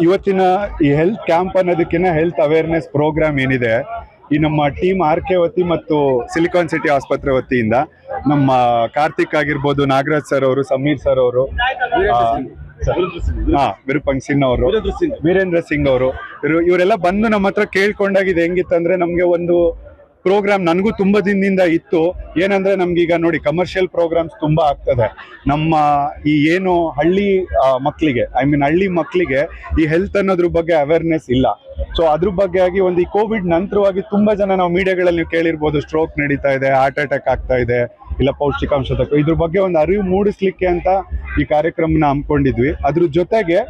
ಇವತ್ತಿನ ಈ health camp ಅನ್ನೋದಕ್ಕಿಂತ ಹೆಲ್ತ್ ಅವೇರ್ನೆಸ್ ಪ್ರೋಗ್ರಾಮ್ ಏನಿದೆ, ಈ ನಮ್ಮ ಟೀಮ್ RK ವತಿ ಮತ್ತು ಸಿಲಿಕಾನ್ ಸಿಟಿ ಆಸ್ಪತ್ರೆ ವತಿಯಿಂದ ನಮ್ಮ ಕಾರ್ತಿಕ್ ಆಗಿರ್ಬೋದು, ನಾಗರಾಜ್ ಸರ್ ಅವರು, ಸಮೀರ್ ಸರ್ ಅವರು, ವಿರೂಪಾಂಗ್ ಸಿಂಗ್ ಅವರು, ವೀರೇಂದ್ರ ಸಿಂಗ್ ಅವರು, ಇವರೆಲ್ಲ ಬಂದು ನಮ್ಮ ಹತ್ರ ಕೇಳ್ಕೊಂಡಾಗಿದೆ. ಹೆಂಗಿತ್ತಂದ್ರೆ ನಮ್ಗೆ ಒಂದು ಪ್ರೋಗ್ರಾಮ್ ನನಗೂ ತುಂಬಾ ದಿನದಿಂದ ಇತ್ತು. ಏನಂದ್ರೆ ನಮ್ಗೀಗ ನೋಡಿ ಕಮರ್ಷಿಯಲ್ ಪ್ರೋಗ್ರಾಮ್ಸ್ ತುಂಬಾ ಆಗ್ತದೆ. ನಮ್ಮ ಈ ಏನು ಹಳ್ಳಿ ಮಕ್ಕಳಿಗೆ, ಹಳ್ಳಿ ಮಕ್ಕಳಿಗೆ ಈ ಹೆಲ್ತ್ ಅನ್ನೋದ್ರ ಬಗ್ಗೆ ಅವೇರ್ನೆಸ್ ಇಲ್ಲ. ಸೊ ಅದ್ರ ಬಗ್ಗೆ ಆಗಿ ಒಂದು ಈ ಕೋವಿಡ್ ನಂತರವಾಗಿ ತುಂಬಾ ಜನ ನಾವು ಮೀಡಿಯಾಗಳಲ್ಲಿ ನೀವು ಕೇಳಿರ್ಬೋದು, ಸ್ಟ್ರೋಕ್ ನಡೀತಾ ಇದೆ, ಹಾರ್ಟ್ ಅಟ್ಯಾಕ್ ಆಗ್ತಾ ಇದೆ, ಇಲ್ಲ ಪೌಷ್ಟಿಕಾಂಶ ಇದ್ರ ಬಗ್ಗೆ ಒಂದು ಅರಿವು ಮೂಡಿಸ್ಲಿಕ್ಕೆ ಅಂತ ಈ ಕಾರ್ಯಕ್ರಮನ ಹಮ್ಮಿಕೊಂಡಿದ್ವಿ. ಅದ್ರ ಜೊತೆಗೆ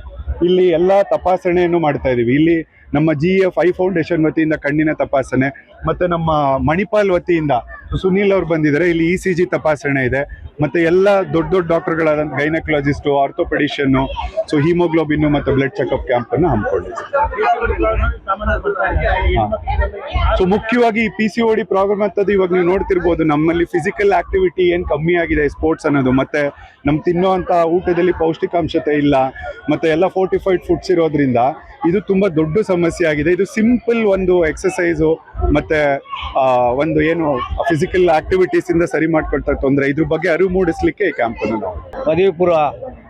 ಇಲ್ಲಿ ಎಲ್ಲಾ ತಪಾಸಣೆಯನ್ನು ಮಾಡ್ತಾ ಇದೀವಿ. ಇಲ್ಲಿ ನಮ್ಮ GF ಐ ಫೌಂಡೇಶನ್ ವತಿಯಿಂದ ಕಣ್ಣಿನ ತಪಾಸಣೆ, ಮತ್ತೆ ನಮ್ಮ ಮಣಿಪಾಲ್ ವತಿಯಿಂದ ಸುನೀಲ್ ಅವ್ರು ಬಂದಿದ್ದಾರೆ. ಇಲ್ಲಿ ECG ತಪಾಸಣೆ ಇದೆ. ಮತ್ತೆ ಎಲ್ಲ ದೊಡ್ಡ ದೊಡ್ಡ ಡಾಕ್ಟರ್ಗಳಾದ ಗೈನಕಾಲಜಿಸ್ಟು, ಆರ್ಥೋಪೆಡಿಷಿಯನ್ನು, ಸೊ ಹಿಮೋಗ್ಲೋಬಿನ್ ಮತ್ತು ಬ್ಲಡ್ ಚೆಕಪ್ ಕ್ಯಾಂಪ್ ಅನ್ನು ಹಮ್ಮಿಕೊಂಡಿದ್ದೀವಿ. ಸೊ ಮುಖ್ಯವಾಗಿ ಈ PCOD ಪ್ರೋಗ್ರಾಮ್ ಅಂತದ್ದು ಇವಾಗ ನೀವು ನೋಡ್ತಿರ್ಬೋದು, ನಮ್ಮಲ್ಲಿ ಫಿಸಿಕಲ್ ಆಕ್ಟಿವಿಟಿ ಏನ್ ಕಮ್ಮಿ ಆಗಿದೆ ಸ್ಪೋರ್ಟ್ಸ್ ಅನ್ನೋದು, ಮತ್ತೆ ನಮ್ ತಿನ್ನುವಂತ ಊಟದಲ್ಲಿ ಪೌಷ್ಟಿಕಾಂಶತೆ ಇಲ್ಲ, ಮತ್ತೆ ಎಲ್ಲ ಫೋರ್ಟಿಫೈಡ್ ಫುಡ್ಸ್ ಇರೋದ್ರಿಂದ ಇದು ತುಂಬಾ ದೊಡ್ಡ ಸಮಸ್ಯೆ ಆಗಿದೆ. ಇದು ಸಿಂಪಲ್ ಒಂದು ಎಕ್ಸಸೈಸು ಮತ್ತೆ ಒಂದು ಏನು ಫಿಸಿಕಲ್ ಆಕ್ಟಿವಿಟೀಸ್ ಇಂದ ಸರಿ ಮಾಡ್ಕೊಳ್ತಾ ತೊಂದರೆ, ಇದ್ರ ಬಗ್ಗೆ ಅರಿವು ಮೂಡಿಸ್ಲಿಕ್ಕೆ ಈ ಕ್ಯಾಂಪ್ ಅನ್ನು ನಾವು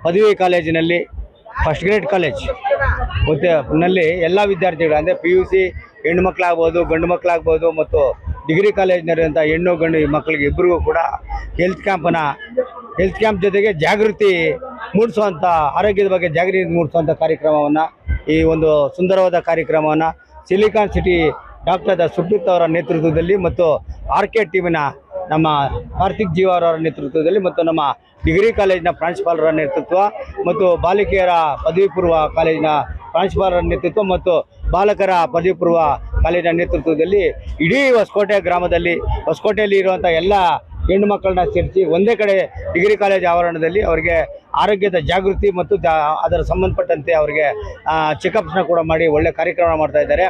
ಪದವಿ ಕಾಲೇಜಿನಲ್ಲಿ ಫಸ್ಟ್ ಗ್ರೇಡ್ ಕಾಲೇಜ್ ನಲ್ಲಿ ಎಲ್ಲ ವಿದ್ಯಾರ್ಥಿಗಳು ಅಂದರೆ PUC ಹೆಣ್ಣು ಮಕ್ಕಳಾಗ್ಬೋದು, ಗಂಡು ಮಕ್ಕಳಾಗ್ಬೋದು, ಮತ್ತು ಡಿಗ್ರಿ ಕಾಲೇಜಿನಲ್ಲಿರುವಂಥ ಹೆಣ್ಣು ಗಂಡು ಮಕ್ಕಳಿಗೆ ಇಬ್ಬರಿಗೂ ಕೂಡ ಹೆಲ್ತ್ ಕ್ಯಾಂಪ್ ಜೊತೆಗೆ ಜಾಗೃತಿ ಮೂಡಿಸುವಂಥ, ಆರೋಗ್ಯದ ಬಗ್ಗೆ ಜಾಗೃತಿ ಮೂಡಿಸುವಂಥ ಕಾರ್ಯಕ್ರಮವನ್ನು, ಈ ಒಂದು ಸುಂದರವಾದ ಕಾರ್ಯಕ್ರಮವನ್ನು ಸಿಲಿಕಾನ್ ಸಿಟಿ ಡಾಕ್ಟರ್ ಸುಪ್ರೀತ್ ಅವರ ನೇತೃತ್ವದಲ್ಲಿ ಮತ್ತು RK ಟೀಮಿನ ನಮ್ಮ ಕಾರ್ತಿಕ್ ಜೀವ ಅವರ ನೇತೃತ್ವದಲ್ಲಿ ಮತ್ತು ನಮ್ಮ ಡಿಗ್ರಿ ಕಾಲೇಜಿನ ಪ್ರಾಂಶುಪಾಲರ ನೇತೃತ್ವ ಮತ್ತು ಬಾಲಿಕೆಯರ ಪದವಿ ಪೂರ್ವ ಕಾಲೇಜಿನ ಪ್ರಾಂಶುಪಾಲರ ನೇತೃತ್ವ ಮತ್ತು ಬಾಲಕರ ಪದವಿ ಪೂರ್ವ ಕಾಲೇಜಿನ ನೇತೃತ್ವದಲ್ಲಿ ಇಡೀ ಹೊಸಕೋಟೆಯಲ್ಲಿ ಇರುವಂಥ ಎಲ್ಲ ಹೆಣ್ಣು ಮಕ್ಕಳನ್ನ ಸೇರಿಸಿ ಒಂದೇ ಕಡೆ ಡಿಗ್ರಿ ಕಾಲೇಜ್ ಆವರಣದಲ್ಲಿ ಅವರಿಗೆ ಆರೋಗ್ಯದ ಜಾಗೃತಿ ಮತ್ತು ಅದರ ಸಂಬಂಧಪಟ್ಟಂತೆ ಅವರಿಗೆ ಚೆಕಪ್ಸ್ನ ಕೂಡ ಮಾಡಿ ಒಳ್ಳೆ ಕಾರ್ಯಕ್ರಮ ಮಾಡ್ತಾ ಇದ್ದಾರೆ.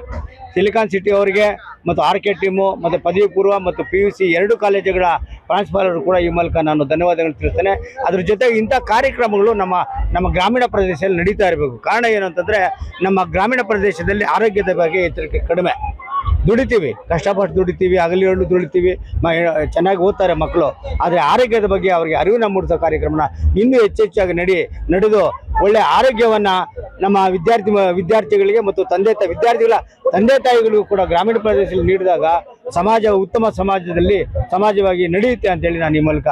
ಸಿಲಿಕಾನ್ ಸಿಟಿ ಅವರಿಗೆ ಮತ್ತು RK ಟೀಮು ಮತ್ತು ಪದವಿ ಪೂರ್ವ ಮತ್ತು PUC ಎರಡು ಕಾಲೇಜುಗಳ ಪ್ರಾಂಶುಪಾಲರು ಕೂಡ ಈ ಮೂಲಕ ನಾನು ಧನ್ಯವಾದಗಳು ತಿಳಿಸ್ತೇನೆ. ಅದ್ರ ಜೊತೆಗೆ ಇಂಥ ಕಾರ್ಯಕ್ರಮಗಳು ನಮ್ಮ ಗ್ರಾಮೀಣ ಪ್ರದೇಶದಲ್ಲಿ ನಡೀತಾ ಇರಬೇಕು. ಕಾರಣ ಏನು ಅಂತಂದರೆ, ನಮ್ಮ ಗ್ರಾಮೀಣ ಪ್ರದೇಶದಲ್ಲಿ ಆರೋಗ್ಯದ ಬಗ್ಗೆ ಎಚ್ಚರಿಕೆ ಕಡಿಮೆ. ದುಡಿತೀವಿ, ಕಷ್ಟಪಟ್ಟು ದುಡಿತೀವಿ, ಹಗಲಿರುಳು ದುಡಿತೀವಿ, ಚೆನ್ನಾಗಿ ಓದ್ತಾರೆ ಮಕ್ಕಳು. ಆದರೆ ಆರೋಗ್ಯದ ಬಗ್ಗೆ ಅವರಿಗೆ ಅರಿವಿನ ಮೂಡಿಸೋ ಕಾರ್ಯಕ್ರಮನ ಇನ್ನೂ ಹೆಚ್ಚಾಗಿ ನಡೆದು ಒಳ್ಳೆಯ ಆರೋಗ್ಯವನ್ನು ನಮ್ಮ ವಿದ್ಯಾರ್ಥಿಗಳಿಗೆ ಮತ್ತು ವಿದ್ಯಾರ್ಥಿಗಳ ತಂದೆ ತಾಯಿಗಳಿಗೂ ಕೂಡ ಗ್ರಾಮೀಣ ಪ್ರದೇಶದಲ್ಲಿ ನೀಡಿದಾಗ ಸಮಾಜ ಉತ್ತಮ ಸಮಾಜವಾಗಿ ನಡೆಯುತ್ತೆ ಅಂತೇಳಿ ನಾನು ಈ ಮೂಲಕ